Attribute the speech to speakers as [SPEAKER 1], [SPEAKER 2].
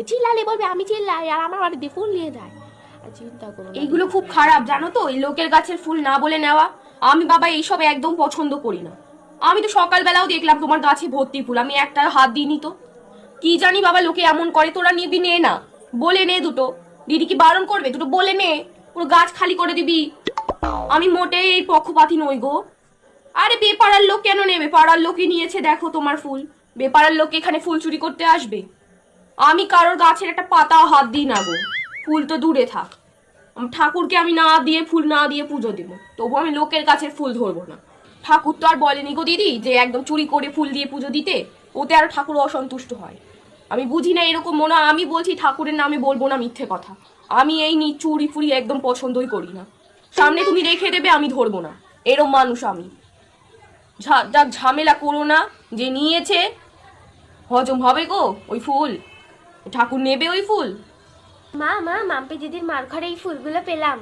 [SPEAKER 1] চিল্লালে বলবে আমি চিল্লাই আর আমার বাড়িতে ফুল নিয়ে যায়। চিন্তা করো,
[SPEAKER 2] এইগুলো খুব খারাপ জানো তো, এই লোকের গাছের ফুল না বলে নেওয়া। আমি বাবা এইসব একদম পছন্দ করি না। আমি তো সকালবেলাও দেখলাম তোমার গাছে ভর্তি ফুল, আমি একটা হাত দিইনি তো। কি জানি বাবা লোকে এমন করে, তোরা নিবি নে না, বলে নে দুটো। দিদি কি বারণ করবে? দুটো বলে নে, পুরো গাছ খালি করে দিবি। আমি মোটেই এই পক্ষপাতী নই গো। আরে বেপাড়ার লোক কেন নেবে? পাড়ার লোকই নিয়েছে, দেখো তোমার ফুল। বেপাড়ার লোক এখানে ফুল চুরি করতে আসবে? আমি কারোর গাছের একটা পাতা হাত দিই না গো, ফুল তো দূরে থাক। ঠাকুরকে আমি না দিয়ে ফুল না দিয়ে পুজো দেব, তবু আমি লোকের গাছের ফুল ধরবো না। ঠাকুর তো আর বলেনি গো দিদি যে একদম চুরি করে ফুল দিয়ে পুজো দিতে, ওতে আর ঠাকুর অসন্তুষ্ট হয়। আমি বুঝি না এরকম মনে, আমি বলছি ঠাকুরের নামে বলবো না মিথ্যে কথা। আমি এই চুরি ফুরি একদম পছন্দই করি না। সামনে তুমি রেখে দেবে, আমি ধরবো না, এরম মানুষ আমি। ঝামেলা করো না, যে নিয়েছে হজম হবে গো ওই ফুল, ঠাকুর নেবে ওই ফুল।
[SPEAKER 1] মা মাম্পি দিদির মার ঘরে এই ফুলগুলো পেলাম।